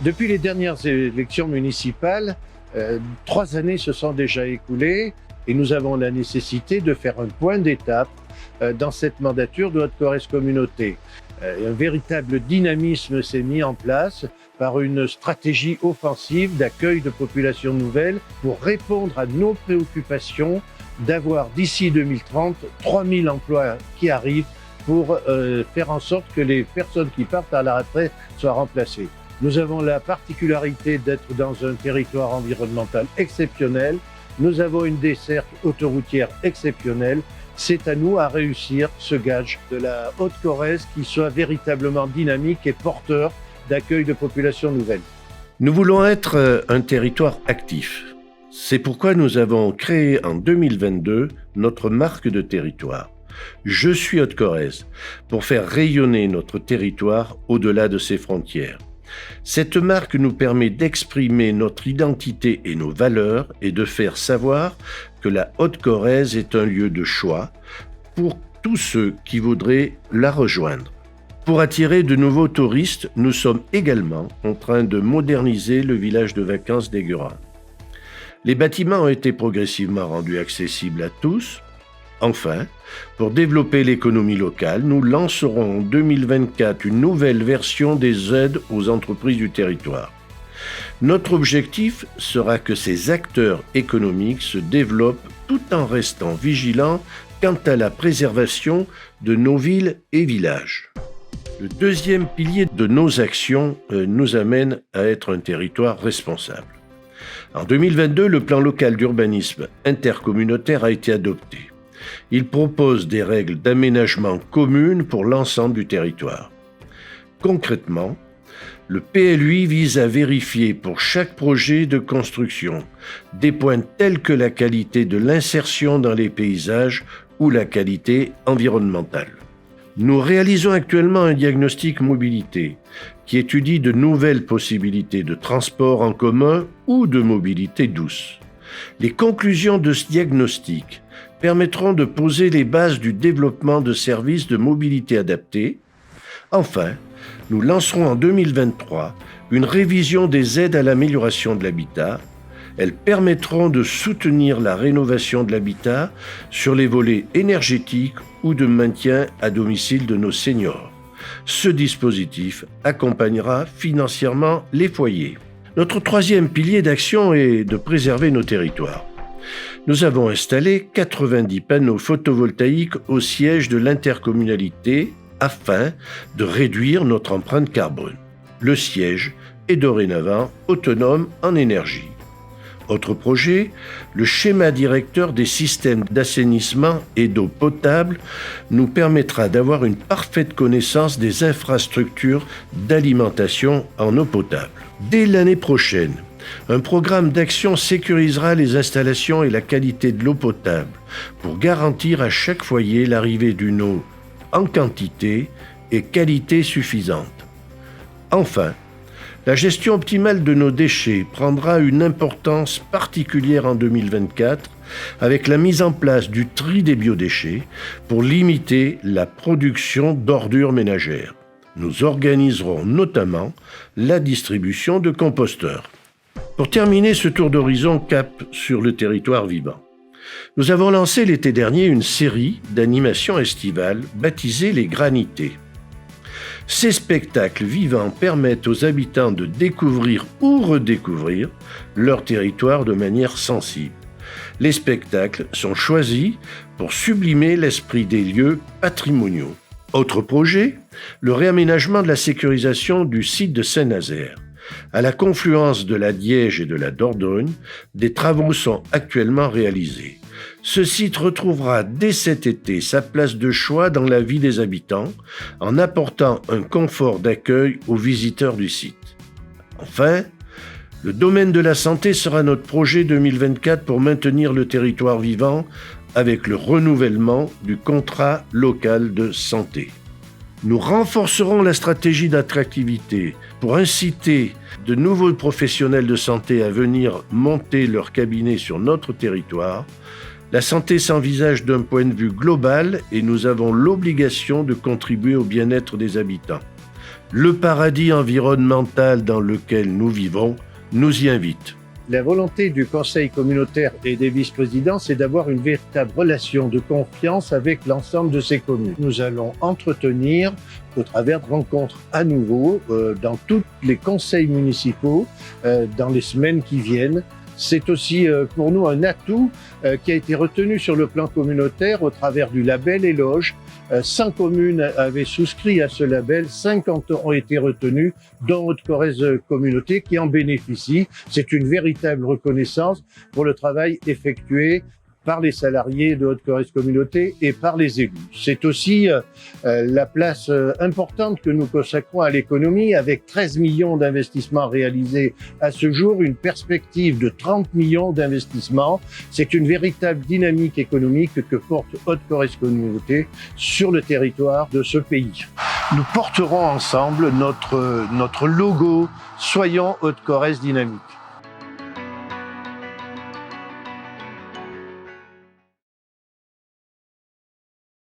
Depuis les dernières élections municipales, 3 années se sont déjà écoulées et nous avons la nécessité de faire un point d'étape dans cette mandature de Haute-Corrèze Communauté. Un véritable dynamisme s'est mis en place par une stratégie offensive d'accueil de populations nouvelles pour répondre à nos préoccupations d'avoir d'ici 2030 3000 emplois qui arrivent pour faire en sorte que les personnes qui partent à la retraite soient remplacées. Nous avons la particularité d'être dans un territoire environnemental exceptionnel. Nous avons une desserte autoroutière exceptionnelle. C'est à nous à réussir ce gage de la Haute-Corrèze qui soit véritablement dynamique et porteur d'accueil de populations nouvelles. Nous voulons être un territoire actif. C'est pourquoi nous avons créé en 2022 notre marque de territoire. Je suis Haute-Corrèze, pour faire rayonner notre territoire au-delà de ses frontières. Cette marque nous permet d'exprimer notre identité et nos valeurs et de faire savoir que la Haute-Corrèze est un lieu de choix pour tous ceux qui voudraient la rejoindre. Pour attirer de nouveaux touristes, nous sommes également en train de moderniser le village de vacances d'Aiguerin. Les bâtiments ont été progressivement rendus accessibles à tous. Enfin, pour développer l'économie locale, nous lancerons en 2024 une nouvelle version des aides aux entreprises du territoire. Notre objectif sera que ces acteurs économiques se développent tout en restant vigilants quant à la préservation de nos villes et villages. Le deuxième pilier de nos actions nous amène à être un territoire responsable. En 2022, le plan local d'urbanisme intercommunautaire a été adopté. Il propose des règles d'aménagement communes pour l'ensemble du territoire. Concrètement, le PLUI vise à vérifier pour chaque projet de construction des points tels que la qualité de l'insertion dans les paysages ou la qualité environnementale. Nous réalisons actuellement un diagnostic mobilité qui étudie de nouvelles possibilités de transport en commun ou de mobilité douce. Les conclusions de ce diagnostic permettront de poser les bases du développement de services de mobilité adaptés. Enfin, nous lancerons en 2023 une révision des aides à l'amélioration de l'habitat. Elles permettront de soutenir la rénovation de l'habitat sur les volets énergétiques ou de maintien à domicile de nos seniors. Ce dispositif accompagnera financièrement les foyers. Notre troisième pilier d'action est de préserver nos territoires. Nous avons installé 90 panneaux photovoltaïques au siège de l'intercommunalité afin de réduire notre empreinte carbone. Le siège est dorénavant autonome en énergie. Autre projet, le schéma directeur des systèmes d'assainissement et d'eau potable nous permettra d'avoir une parfaite connaissance des infrastructures d'alimentation en eau potable. Dès l'année prochaine, un programme d'action sécurisera les installations et la qualité de l'eau potable pour garantir à chaque foyer l'arrivée d'une eau en quantité et qualité suffisante. Enfin, la gestion optimale de nos déchets prendra une importance particulière en 2024 avec la mise en place du tri des biodéchets pour limiter la production d'ordures ménagères. Nous organiserons notamment la distribution de composteurs. Pour terminer ce tour d'horizon cap sur le territoire vivant, nous avons lancé l'été dernier une série d'animations estivales baptisée les Granités. Ces spectacles vivants permettent aux habitants de découvrir ou redécouvrir leur territoire de manière sensible. Les spectacles sont choisis pour sublimer l'esprit des lieux patrimoniaux. Autre projet, le réaménagement de la sécurisation du site de Saint-Nazaire. À la confluence de la Diège et de la Dordogne, des travaux sont actuellement réalisés. Ce site retrouvera dès cet été sa place de choix dans la vie des habitants en apportant un confort d'accueil aux visiteurs du site. Enfin, le domaine de la santé sera notre projet 2024 pour maintenir le territoire vivant avec le renouvellement du contrat local de santé. Nous renforcerons la stratégie d'attractivité pour inciter de nouveaux professionnels de santé à venir monter leur cabinet sur notre territoire. La santé s'envisage d'un point de vue global et nous avons l'obligation de contribuer au bien-être des habitants. Le paradis environnemental dans lequel nous vivons nous y invite. La volonté du Conseil communautaire et des vice-présidents, c'est d'avoir une véritable relation de confiance avec l'ensemble de ces communes. Nous allons entretenir, au travers de rencontres à nouveau, dans tous les conseils municipaux, dans les semaines qui viennent. C'est aussi pour nous un atout qui a été retenu sur le plan communautaire au travers du label Éloge. 100 communes avaient souscrit à ce label, 50 ont été retenues, dont Haute-Corrèze Communauté qui en bénéficie. C'est une véritable reconnaissance pour le travail effectué par les salariés de Haute-Corrèze Communauté et par les élus. C'est aussi la place importante que nous consacrons à l'économie, avec 13 millions d'investissements réalisés à ce jour, une perspective de 30 millions d'investissements. C'est une véritable dynamique économique que porte Haute-Corrèze Communauté sur le territoire de ce pays. Nous porterons ensemble notre logo « Soyons Haute-Corrèze Dynamique ».